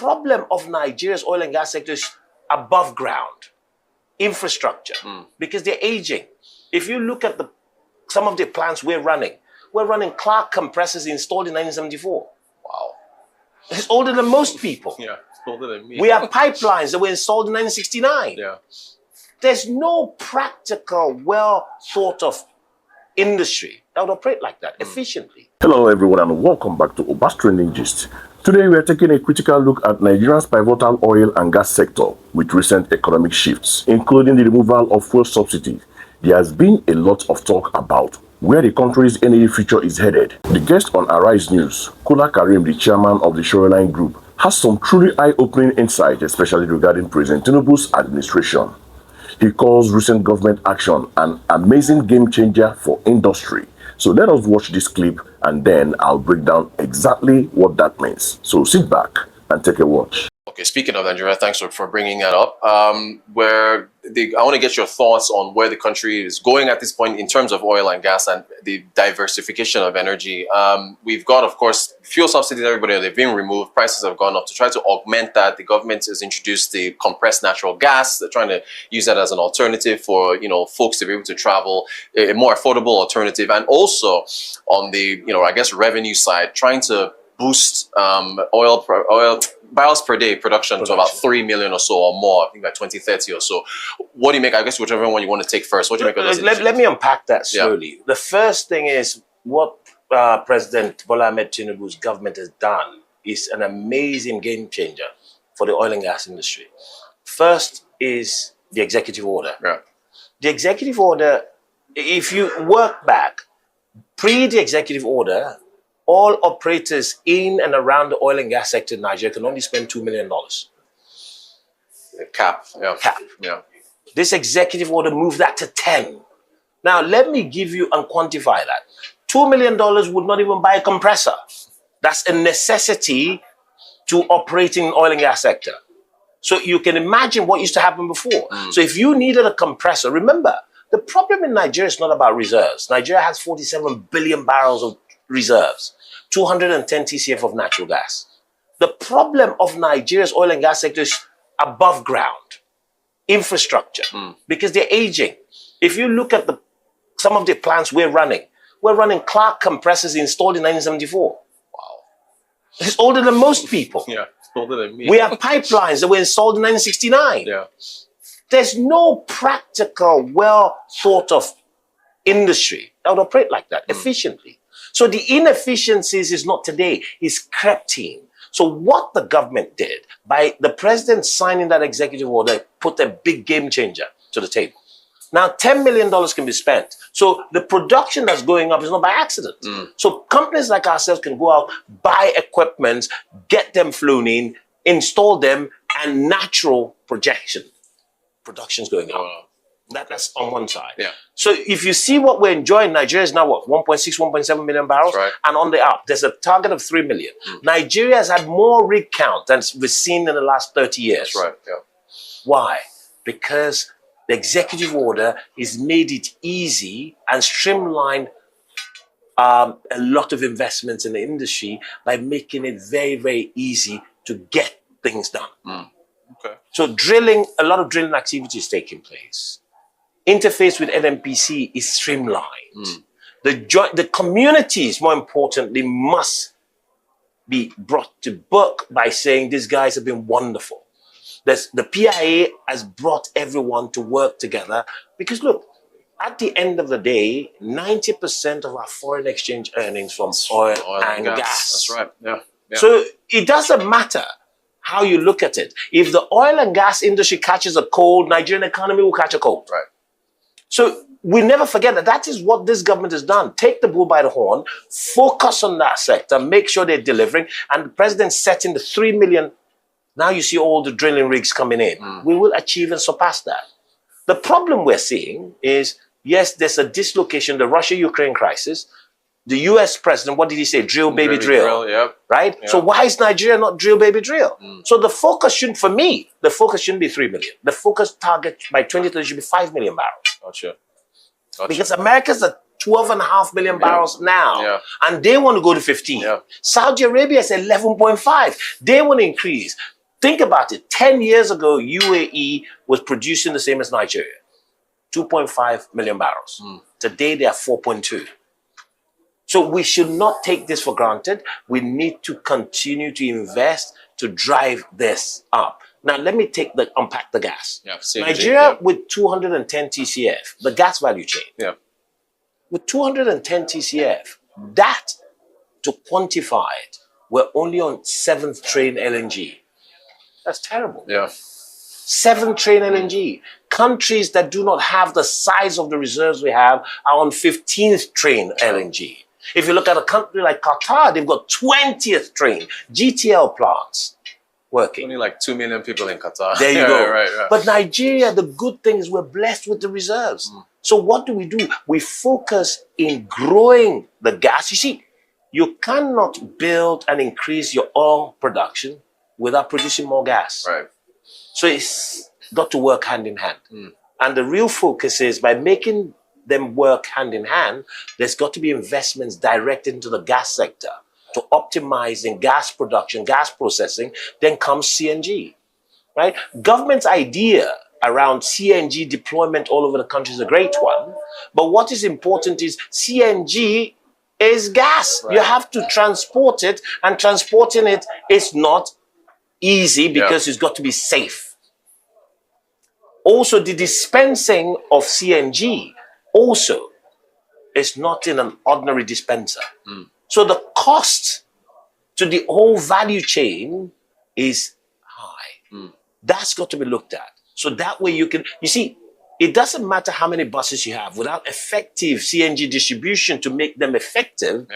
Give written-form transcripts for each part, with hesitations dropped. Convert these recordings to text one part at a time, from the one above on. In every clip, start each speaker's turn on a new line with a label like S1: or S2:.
S1: problem of Nigeria's oil and gas sector is above ground infrastructure because they're aging. If you look at some of the plants we're running Clark compressors installed in 1974.
S2: Wow.
S1: It's older than most people.
S2: Yeah, it's older than me.
S1: We have pipelines that were installed in 1969.
S2: Yeah.
S1: There's no practical, well thought of industry that would operate like that efficiently.
S3: Hello everyone and welcome back to Obas Trending Gist. Today we are taking a critical look at Nigeria's pivotal oil and gas sector with recent economic shifts, including the removal of fuel subsidy. There has been a lot of talk about where the country's energy future is headed. The guest on Arise News, Kola Karim, the chairman of the Shoreline Group, has some truly eye-opening insight, especially regarding President Tinubu's administration. He calls recent government action an amazing game changer for industry. So let us watch this clip and then I'll break down exactly what that means. So sit back and take a watch.
S2: Okay, speaking of Nigeria, thanks for bringing that up. I want to get your thoughts on where the country is going at this point in terms of oil and gas and the diversification of energy. We've got, of course, fuel subsidies, everybody, they've been removed. Prices have gone up. To try to augment that, the government has introduced the compressed natural gas. They're trying to use that as an alternative for, folks to be able to travel, a more affordable alternative. And also on the, revenue side, trying to boost oil barrels per day production to about 3 million or so or more, I think by 2030 or so. What do you make, I guess whichever one you want to take first, what do you make of those initiatives?
S1: Let me unpack that slowly.
S2: Yeah.
S1: The first thing is what President Bola Tinubu's government has done is an amazing game changer for the oil and gas industry. First is the executive order.
S2: Yeah.
S1: The executive order, if you work back, pre the executive order, all operators in and around the oil and gas sector in Nigeria can only spend $2 million.
S2: Cap. Yeah.
S1: Cap.
S2: Yeah.
S1: This executive order moved that to 10. Now, let me give you and quantify that. $2 million would not even buy a compressor. That's a necessity to operate in the oil and gas sector. So you can imagine what used to happen before. So if you needed a compressor, remember, the problem in Nigeria is not about reserves. Nigeria has 47 billion barrels of reserves, 210 TCF of natural gas. The problem of Nigeria's oil and gas sector is above ground infrastructure because they're aging. If you look at some of the plants we're running Clark compressors installed in 1974.
S2: Wow.
S1: It's older than most people.
S2: Yeah, it's older than me.
S1: We have pipelines that were installed in 1969.
S2: Yeah.
S1: There's no practical, well thought of industry that would operate like that efficiently. So the inefficiencies is not today, it's crept in. So what the government did, by the president signing that executive order, put a big game changer to the table. Now, $10 million can be spent. So the production that's going up is not by accident. So companies like ourselves can go out, buy equipment, get them flown in, install them, and natural production's going up. That's on one side.
S2: Yeah.
S1: So if you see what we're enjoying, Nigeria is now what, 1.6, 1.7 million barrels?
S2: Right. And
S1: on the up, there's a target of 3 million. Nigeria has had more rig count than we've seen in the last 30 years.
S2: That's right. Yeah.
S1: Why? Because the executive order has made it easy and streamlined a lot of investments in the industry by making it very, very easy to get things done.
S2: Okay.
S1: So a lot of drilling activity is taking place. Interface with NNPC is streamlined. The communities, more importantly, must be brought to book by saying these guys have been wonderful. The PIA has brought everyone to work together because look, at the end of the day, 90% of our foreign exchange earnings from oil and gas.
S2: That's right. Yeah.
S1: So it doesn't matter how you look at it. If the oil and gas industry catches a cold, Nigerian economy will catch a cold.
S2: Right.
S1: So we never forget that is what this government has done. Take the bull by the horn, focus on that sector, make sure they're delivering, and the president setting the 3 million. Now you see all the drilling rigs coming in. We will achieve and surpass that. The problem we're seeing is, yes, there's a dislocation, the Russia-Ukraine crisis. The US president, what did he say? Drill, baby, drill.
S2: Yep.
S1: Right? Yep. So why is Nigeria not drill, baby, drill? So the focus shouldn't be 3 million. The focus target by 2030 should be 5 million barrels.
S2: Gotcha.
S1: Because America's at 12.5 million barrels now.
S2: Yeah.
S1: And they want to go to 15.
S2: Yeah.
S1: Saudi Arabia is 11.5. They want to increase. Think about it. 10 years ago, UAE was producing the same as Nigeria. 2.5 million barrels. Today, they are 4.2. So we should not take this for granted. We need to continue to invest to drive this up. Now, let me unpack the gas.
S2: Yeah, CNG,
S1: Nigeria with 210 TCF, the gas value chain.
S2: Yeah.
S1: With 210 TCF, that, to quantify it, we're only on 7th train LNG. That's terrible.
S2: Yeah.
S1: 7th train LNG. Countries that do not have the size of the reserves we have are on 15th train LNG. If you look at a country like Qatar, they've got 20th train GTL plants working.
S2: Only like 2 million people in Qatar.
S1: There you go.
S2: Right.
S1: But Nigeria, the good thing is we're blessed with the reserves. So what do? We focus in growing the gas. You see, you cannot build and increase your oil production without producing more gas.
S2: Right.
S1: So it's got to work hand in hand. And the real focus is by making them work hand in hand, there's got to be investments directed into the gas sector to optimizing gas production, gas processing. Then comes CNG, right? Government's idea around CNG deployment all over the country is a great one. But what is important is CNG is gas.
S2: Right.
S1: You have to transport it, and transporting it is not easy because it's got to be safe. Also, the dispensing of CNG also is not in an ordinary dispenser. So the cost to the whole value chain is high. That's got to be looked at. So that way you see, it doesn't matter how many buses you have. Without effective CNG distribution to make them effective,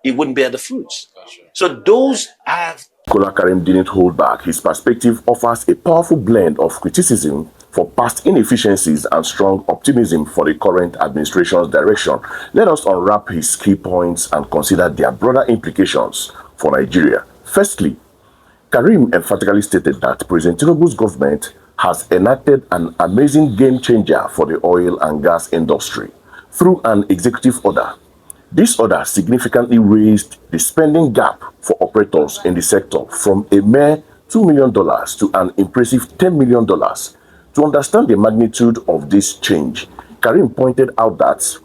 S1: it wouldn't bear the fruits.
S2: Gotcha.
S1: So those have...
S3: Kola Karim didn't hold back. His perspective offers a powerful blend of criticism for past inefficiencies and strong optimism for the current administration's direction. Let us unwrap his key points and consider their broader implications for Nigeria. Firstly, Karim emphatically stated that President Tinubu's government has enacted an amazing game changer for the oil and gas industry through an executive order. This order significantly raised the spending gap for operators in the sector from a mere $2 million to an impressive $10 million. To understand the magnitude of this change, Karim pointed out that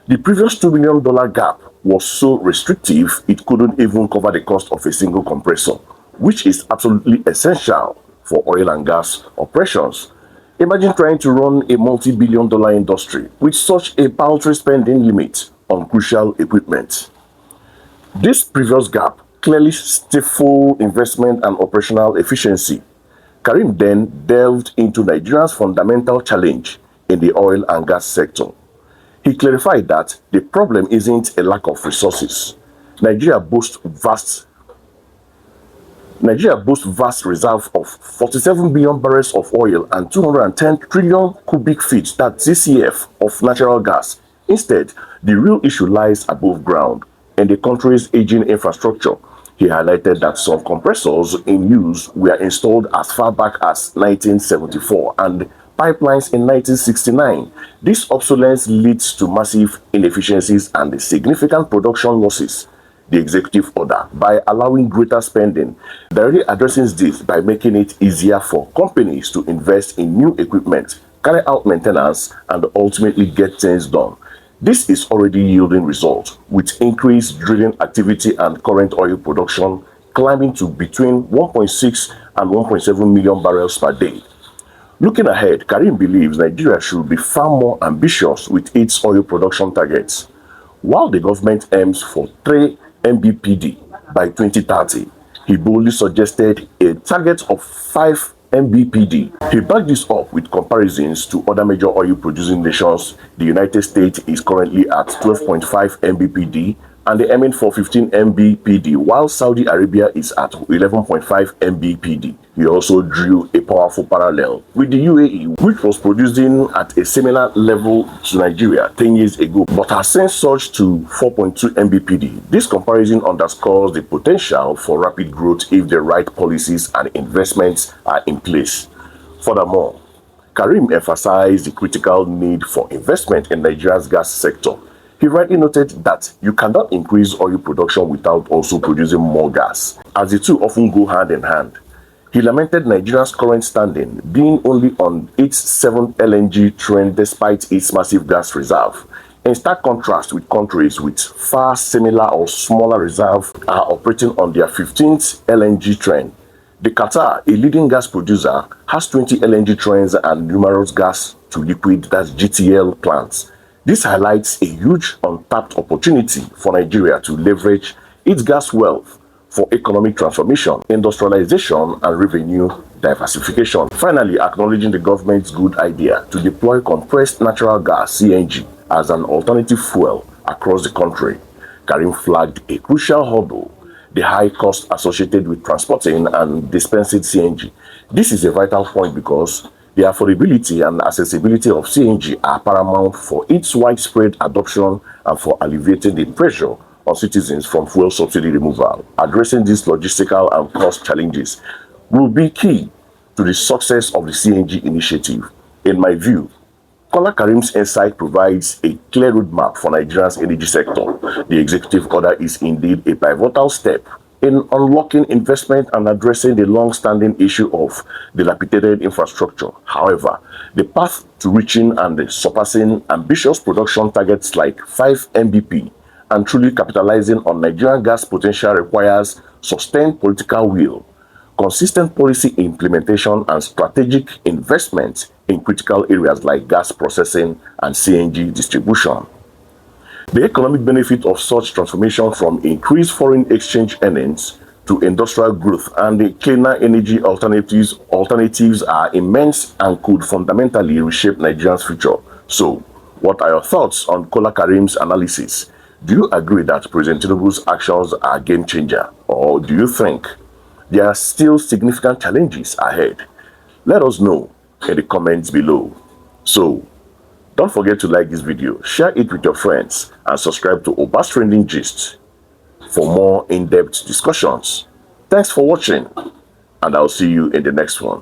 S3: the previous $2 million gap was so restrictive it couldn't even cover the cost of a single compressor, which is absolutely essential for oil and gas operations. Imagine trying to run a multi-billion-dollar industry with such a paltry spending limit on crucial equipment. This previous gap clearly stifled investment and operational efficiency. Karim then delved into Nigeria's fundamental challenge in the oil and gas sector. He clarified that the problem isn't a lack of resources. Nigeria boasts vast reserve of 47 billion barrels of oil and 210 trillion cubic feet, that's TCF, of natural gas. Instead, the real issue lies above ground in the country's aging infrastructure. He highlighted that some compressors in use were installed as far back as 1974 and pipelines in 1969. This obsolescence leads to massive inefficiencies and significant production losses. The executive order, by allowing greater spending, directly addresses this by making it easier for companies to invest in new equipment, carry out maintenance, and ultimately get things done. This is already yielding results, with increased drilling activity and current oil production climbing to between 1.6 and 1.7 million barrels per day. Looking ahead, Karim believes Nigeria should be far more ambitious with its oil production targets. While the government aims for 3 MBPD by 2030, he boldly suggested a target of 5 MBPD. He backed this up with comparisons to other major oil-producing nations. The United States is currently at 12.5 MBPD and they're aiming for 15 MBPD, while Saudi Arabia is at 11.5 MBPD. He also drew a powerful parallel with the UAE, which was producing at a similar level to Nigeria 10 years ago, but has since surged to 4.2 MBPD. This comparison underscores the potential for rapid growth if the right policies and investments are in place. Furthermore, Karim emphasized the critical need for investment in Nigeria's gas sector. He rightly noted that you cannot increase oil production without also producing more gas, as the two often go hand in hand. He lamented Nigeria's current standing, being only on its seventh LNG train despite its massive gas reserve, in stark contrast with countries with far similar or smaller reserve are operating on their 15th LNG train. The Qatar, a leading gas producer, has 20 LNG trains and numerous gas to liquid, that's GTL plants. This highlights a huge untapped opportunity for Nigeria to leverage its gas wealth for economic transformation, industrialization, and revenue diversification. Finally, acknowledging the government's good idea to deploy compressed natural gas (CNG) as an alternative fuel across the country, Karim flagged a crucial hurdle: the high cost associated with transporting and dispensing CNG. This is a vital point because the affordability and accessibility of CNG are paramount for its widespread adoption and for alleviating the pressure on citizens from fuel subsidy removal. Addressing these logistical and cost challenges will be key to the success of the CNG initiative. In my view, Kola Karim's insight provides a clear roadmap for Nigeria's energy sector. The executive order is indeed a pivotal step in unlocking investment and addressing the long-standing issue of dilapidated infrastructure. However, the path to reaching and surpassing ambitious production targets like 5 Mbp and truly capitalizing on Nigerian gas potential requires sustained political will, consistent policy implementation, and strategic investment in critical areas like gas processing and CNG distribution. The economic benefit of such transformation, from increased foreign exchange earnings to industrial growth and the cleaner energy alternatives are immense and could fundamentally reshape Nigeria's future. So, what are your thoughts on Kola Karim's analysis? Do you agree that President Tinubu's actions are a game changer, or do you think there are still significant challenges ahead? Let us know in the comments below. So, don't forget to like this video, share it with your friends, and subscribe to Oba's Trending Gist for more in-depth discussions. Thanks for watching, and I'll see you in the next one.